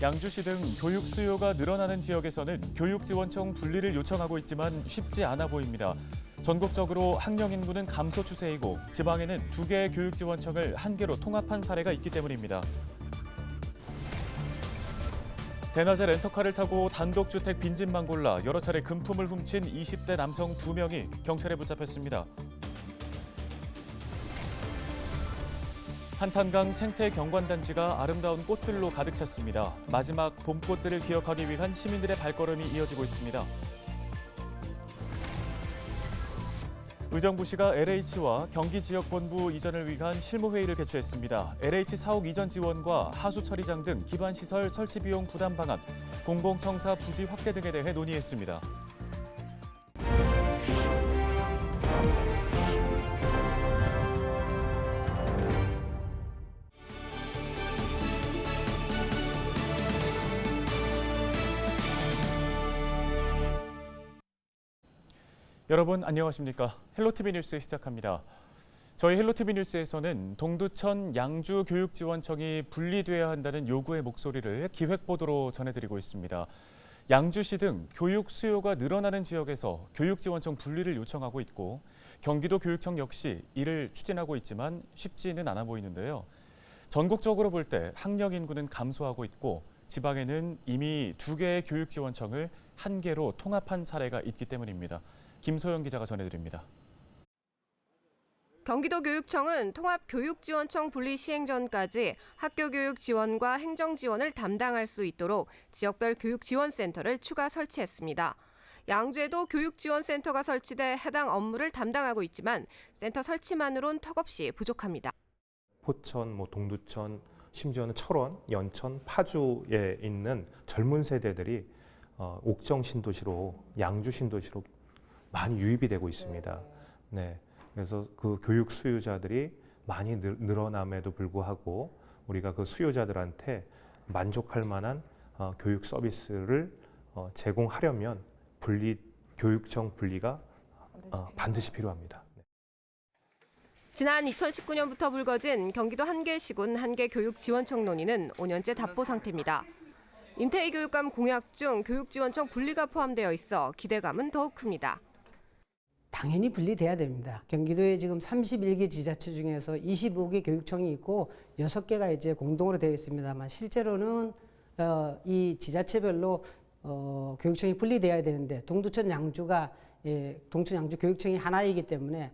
양주시 등 교육 수요가 늘어나는 지역에서는 교육지원청 분리를 요청하고 있지만 쉽지 않아 보입니다. 전국적으로 학령 인구는 감소 추세이고 지방에는 2개의 교육지원청을 한 개로 통합한 사례가 있기 때문입니다. 대낮에 렌터카를 타고 단독주택 빈집만 골라 여러 차례 금품을 훔친 20대 남성 2명이 경찰에 붙잡혔습니다. 한탄강 생태경관단지가 아름다운 꽃들로 가득 찼습니다. 마지막 봄꽃들을 기억하기 위한 시민들의 발걸음이 이어지고 있습니다. 의정부시가 LH와 경기지역본부 이전을 위한 실무회의를 개최했습니다. LH 사옥 이전 지원과 하수 처리장 등 기반시설 설치 비용 부담 방안, 공공청사 부지 확대 등에 대해 논의했습니다. 여러분 안녕하십니까? 헬로티비 뉴스 시작합니다. 저희 헬로티비 뉴스에서는 동두천 양주교육지원청이 분리돼야 한다는 요구의 목소리를 기획보도로 전해드리고 있습니다. 양주시 등 교육 수요가 늘어나는 지역에서 교육지원청 분리를 요청하고 있고 경기도 교육청 역시 이를 추진하고 있지만 쉽지는 않아 보이는데요. 전국적으로 볼 때 학령 인구는 감소하고 있고 지방에는 이미 2개의 교육지원청을 한 개로 통합한 사례가 있기 때문입니다. 김소영 기자가 전해드립니다. 경기도 교육청은 통합교육지원청 분리 시행 전까지 학교교육 지원과 행정 지원을 담당할 수 있도록 지역별 교육지원센터를 추가 설치했습니다. 양주에도 교육지원센터가 설치돼 해당 업무를 담당하고 있지만 센터 설치만으론 턱없이 부족합니다. 포천, 동두천, 심지어는 철원, 연천, 파주에 있는 젊은 세대들이 옥정 신도시로, 양주 신도시로 많이 유입이 되고 있습니다. 네, 그래서 그 교육 수요자들이 많이 늘어남에도 불구하고 우리가 그 수요자들한테 만족할 만한 교육 서비스를 제공하려면 교육청 분리가 반드시 필요합니다. 지난 2019년부터 불거진 경기도 한계시군 한계교육지원청 논의는 5년째 답보 상태입니다. 임태희 교육감 공약 중 교육지원청 분리가 포함되어 있어 기대감은 더욱 큽니다. 당연히 분리돼야 됩니다. 경기도에 지금 31개 지자체 중에서 25개 교육청이 있고 6개가 이제 공동으로 되어 있습니다만 실제로는 이 지자체별로 교육청이 분리돼야 되는데 동두천 양주가 동천 양주 교육청이 하나이기 때문에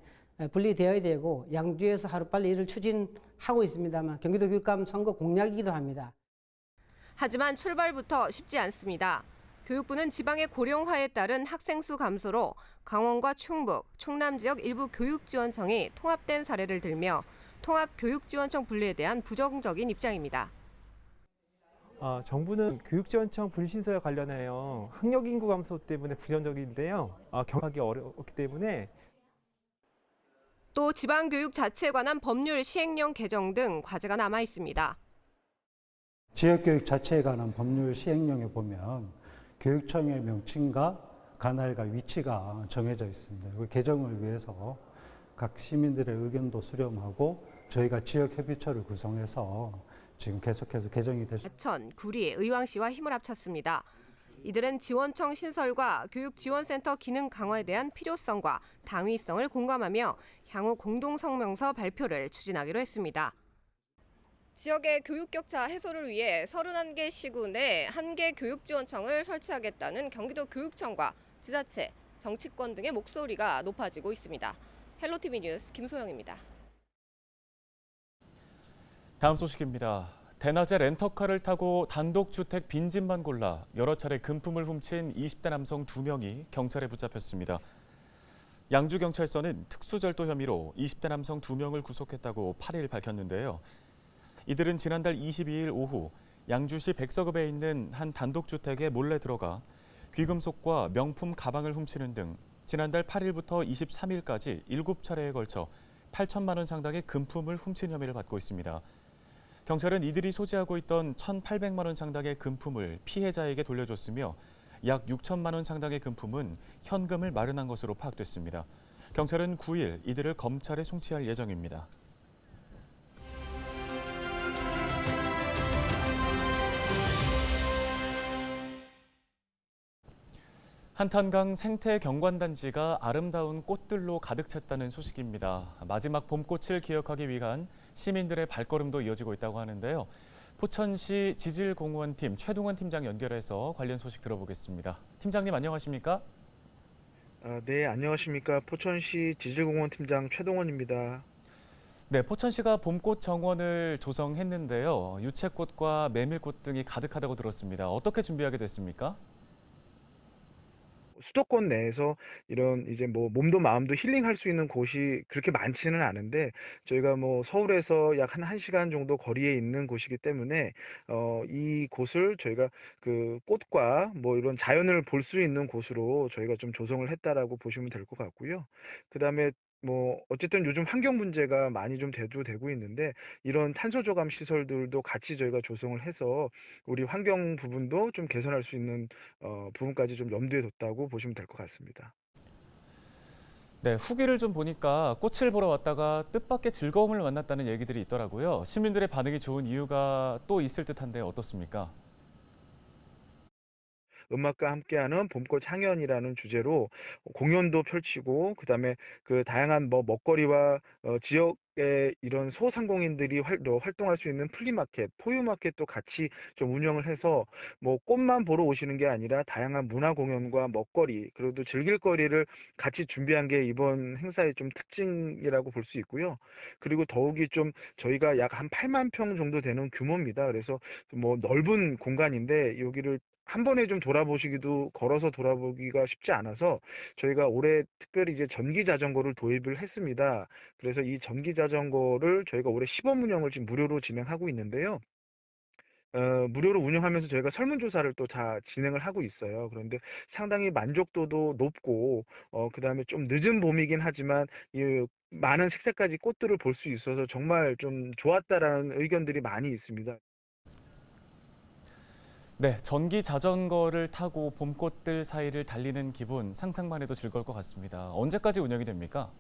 분리되어야 되고 양주에서 하루빨리 이를 추진하고 있습니다만 경기도 교육감 선거 공약이기도 합니다. 하지만 출발부터 쉽지 않습니다. 교육부는 지방의 고령화에 따른 학생 수 감소로 강원과 충북, 충남 지역 일부 교육지원청이 통합된 사례를 들며 통합교육지원청 분리에 대한 부정적인 입장입니다. 정부는 교육지원청 분리신설에 관련하여 학력 인구 감소 때문에 부정적인데요. 경하기 어렵기 때문에 또 지방교육 자체에 관한 법률 시행령 개정 등 과제가 남아 있습니다. 지역교육 자체에 관한 법률 시행령에 보면 교육청의 명칭과 관할과 위치가 정해져 있습니다. 그 개정을 위해서 각 시민들의 의견도 수렴하고 저희가 지역협의체를 구성해서 지금 계속해서 개정이 됐습니다. 하천, 구리, 의왕시와 힘을 합쳤습니다. 이들은 지원청 신설과 교육지원센터 기능 강화에 대한 필요성과 당위성을 공감하며 향후 공동성명서 발표를 추진하기로 했습니다. 지역의 교육 격차 해소를 위해 31개 시군에 1개 교육지원청을 설치하겠다는 경기도 교육청과 지자체, 정치권 등의 목소리가 높아지고 있습니다. 헬로티비 뉴스 김소영입니다. 다음 소식입니다. 대낮에 렌터카를 타고 단독주택 빈집만 골라 여러 차례 금품을 훔친 20대 남성 2명이 경찰에 붙잡혔습니다. 양주경찰서는 특수절도 혐의로 20대 남성 2명을 구속했다고 8일 밝혔는데요. 이들은 지난달 22일 오후 양주시 백서급에 있는 한 단독주택에 몰래 들어가 귀금속과 명품 가방을 훔치는 등 지난달 8일부터 23일까지 7차례에 걸쳐 8천만 원 상당의 금품을 훔친 혐의를 받고 있습니다. 경찰은 이들이 소지하고 있던 1,800만 원 상당의 금품을 피해자에게 돌려줬으며 약 6천만 원 상당의 금품은 현금을 마련한 것으로 파악됐습니다. 경찰은 9일 이들을 검찰에 송치할 예정입니다. 한탄강 생태 경관단지가 아름다운 꽃들로 가득 찼다는 소식입니다. 마지막 봄꽃을 기억하기 위한 시민들의 발걸음도 이어지고 있다고 하는데요. 포천시 지질공원팀 최동원 팀장 연결해서 관련 소식 들어보겠습니다. 팀장님 안녕하십니까? 네, 안녕하십니까. 포천시 지질공원 팀장 최동원입니다. 네, 포천시가 봄꽃 정원을 조성했는데요. 유채꽃과 메밀꽃 등이 가득하다고 들었습니다. 어떻게 준비하게 됐습니까? 수도권 내에서 이런 이제 뭐 몸도 마음도 힐링할 수 있는 곳이 그렇게 많지는 않은데 저희가 뭐 서울에서 약 한 1시간 정도 거리에 있는 곳이기 때문에 이 곳을 저희가 그 꽃과 뭐 이런 자연을 볼 수 있는 곳으로 저희가 좀 조성을 했다라고 보시면 될 것 같고요. 그다음에 뭐 어쨌든 요즘 환경 문제가 많이 좀 대두되고 있는데 이런 탄소 저감 시설들도 같이 저희가 조성을 해서 우리 환경 부분도 좀 개선할 수 있는 부분까지 좀 염두에 뒀다고 보시면 될 것 같습니다. 네, 후기를 좀 보니까 꽃을 보러 왔다가 뜻밖의 즐거움을 만났다는 얘기들이 있더라고요. 시민들의 반응이 좋은 이유가 또 있을 듯한데 어떻습니까? 음악과 함께하는 봄꽃 향연이라는 주제로 공연도 펼치고 그다음에 그 다양한 뭐 먹거리와 지역의 이런 소상공인들이 활동할 수 있는 플리마켓, 포유마켓도 같이 좀 운영을 해서 뭐 꽃만 보러 오시는 게 아니라 다양한 문화 공연과 먹거리 그리고 즐길 거리를 같이 준비한 게 이번 행사의 좀 특징이라고 볼 수 있고요. 그리고 더욱이 좀 저희가 약 한 8만 평 정도 되는 규모입니다. 그래서 뭐 넓은 공간인데 여기를 한 번에 좀 돌아보시기도 걸어서 돌아보기가 쉽지 않아서 저희가 올해 특별히 이제 전기 자전거를 도입을 했습니다. 그래서 이 전기 자전거를 저희가 올해 시범 운영을 지금 무료로 진행하고 있는데요. 무료로 운영하면서 저희가 설문조사를 또 다 진행을 하고 있어요. 그런데 상당히 만족도도 높고, 그다음에 좀 늦은 봄이긴 하지만 이 많은 색색까지 꽃들을 볼 수 있어서 정말 좀 좋았다라는 의견들이 많이 있습니다. 네, 전기 자전거를 타고 봄꽃들 사이를 달리는 기분 상상만 해도 즐거울 것 같습니다. 언제까지 운영이 됩니까?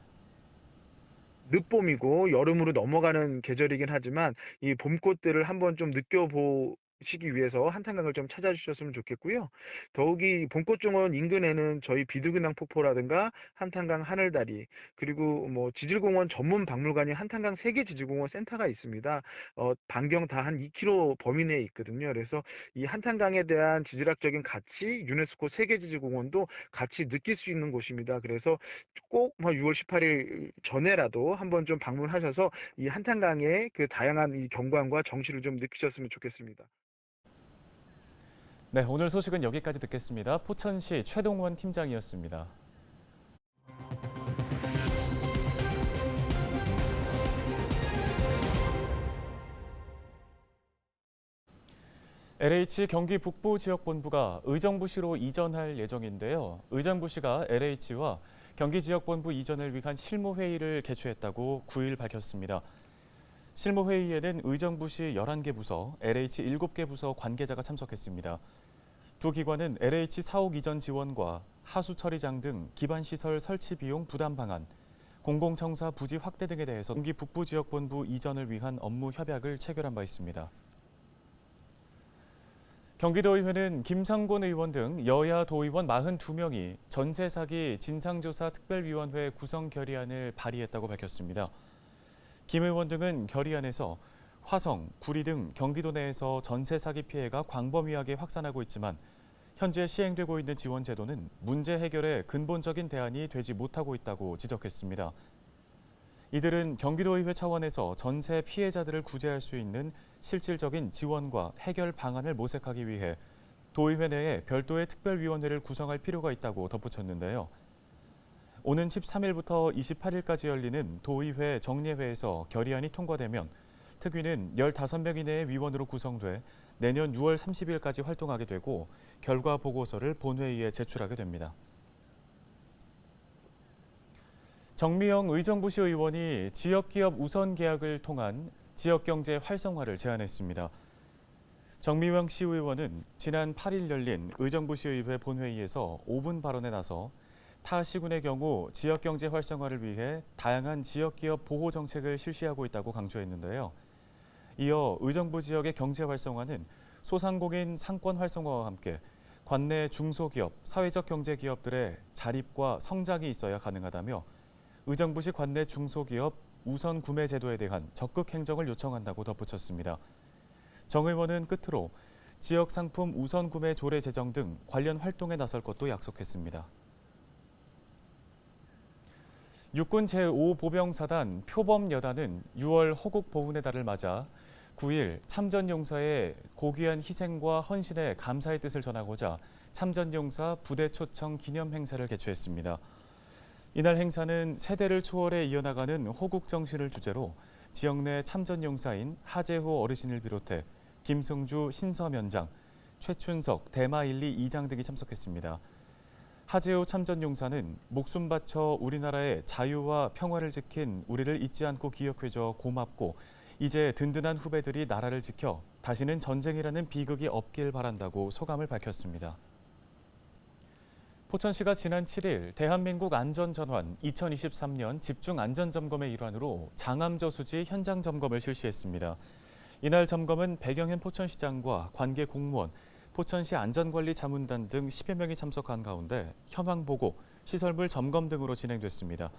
늦봄이고 여름으로 넘어가는 계절이긴 하지만 이 봄꽃들을 한번 좀 느껴보시기 위해서 한탄강을 좀 찾아주셨으면 좋겠고요. 더욱이 봄꽃 정원 인근에는 저희 비두근황 폭포라든가 한탄강 하늘다리 그리고 뭐 지질공원 전문 박물관인 한탄강 세계 지질공원 센터가 있습니다. 반경 다 한 2km 범위 내에 있거든요. 그래서 이 한탄강에 대한 지질학적인 가치, 유네스코 세계 지질공원도 같이 느낄 수 있는 곳입니다. 그래서 꼭 6월 18일 전에라도 한번 좀 방문하셔서 이 한탄강의 그 다양한 이 경관과 정취를 좀 느끼셨으면 좋겠습니다. 네, 오늘 소식은 여기까지 듣겠습니다. 포천시 최동원 팀장이었습니다. LH 경기 북부지역본부가 의정부시로 이전할 예정인데요. 의정부시가 LH와 경기지역본부 이전을 위한 실무회의를 개최했다고 9일 밝혔습니다. 실무회의에는 의정부시 11개 부서, LH 7개 부서 관계자가 참석했습니다. 두 기관은 LH 사옥 이전 지원과 하수 처리장 등 기반시설 설치 비용 부담 방안, 공공청사 부지 확대 등에 대해서 경기 북부지역본부 이전을 위한 업무 협약을 체결한 바 있습니다. 경기도의회는 김상곤 의원 등 여야 도의원 42명이 전세 사기 진상조사 특별위원회 구성 결의안을 발의했다고 밝혔습니다. 김 의원 등은 결의안에서 화성, 구리 등 경기도 내에서 전세 사기 피해가 광범위하게 확산하고 있지만 현재 시행되고 있는 지원 제도는 문제 해결에 근본적인 대안이 되지 못하고 있다고 지적했습니다. 이들은 경기도의회 차원에서 전세 피해자들을 구제할 수 있는 실질적인 지원과 해결 방안을 모색하기 위해 도의회 내에 별도의 특별위원회를 구성할 필요가 있다고 덧붙였는데요. 오는 13일부터 28일까지 열리는 도의회 정례회에서 결의안이 통과되면 특위는 15명 이내의 위원으로 구성돼 내년 6월 30일까지 활동하게 되고 결과 보고서를 본회의에 제출하게 됩니다. 정미영 의정부시 의원이 지역기업 우선 계약을 통한 지역경제 활성화를 제안했습니다. 정미영 시의원은 지난 8일 열린 의정부시의회 본회의에서 5분 발언에 나서 타 시군의 경우 지역경제 활성화를 위해 다양한 지역기업 보호 정책을 실시하고 있다고 강조했는데요. 이어 의정부 지역의 경제 활성화는 소상공인 상권 활성화와 함께 관내 중소기업, 사회적 경제기업들의 자립과 성장이 있어야 가능하다며 의정부시 관내 중소기업 우선 구매 제도에 대한 적극 행정을 요청한다고 덧붙였습니다. 정 의원은 끝으로 지역 상품 우선 구매 조례 제정 등 관련 활동에 나설 것도 약속했습니다. 육군 제5보병사단 표범여단은 6월 호국 보훈의 달을 맞아 9일 참전용사의 고귀한 희생과 헌신에 감사의 뜻을 전하고자 참전용사 부대 초청 기념 행사를 개최했습니다. 이날 행사는 세대를 초월해 이어나가는 호국 정신을 주제로 지역 내 참전용사인 하재호 어르신을 비롯해 김승주 신서면장, 최춘석 대마 1리 2장 등이 참석했습니다. 하재호 참전용사는 목숨 바쳐 우리나라의 자유와 평화를 지킨 우리를 잊지 않고 기억해줘 고맙고 이제 든든한 후배들이 나라를 지켜 다시는 전쟁이라는 비극이 없길 바란다고 소감을 밝혔습니다. 포천시가 지난 7일 대한민국 안전전환 2023년 집중안전점검의 일환으로 장암저수지 현장 점검을 실시했습니다. 이날 점검은 배경현 포천시장과 관계 공무원, 포천시 안전관리자문단 등 10여 명이 참석한 가운데 현황 보고, 시설물 점검 등으로 진행됐습니다.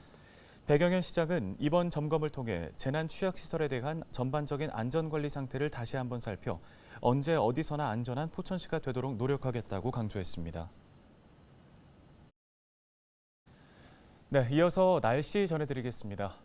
배경현 시장은 이번 점검을 통해 재난 취약시설에 대한 전반적인 안전관리 상태를 다시 한번 살펴 언제 어디서나 안전한 포천시가 되도록 노력하겠다고 강조했습니다. 네, 이어서 날씨 전해드리겠습니다.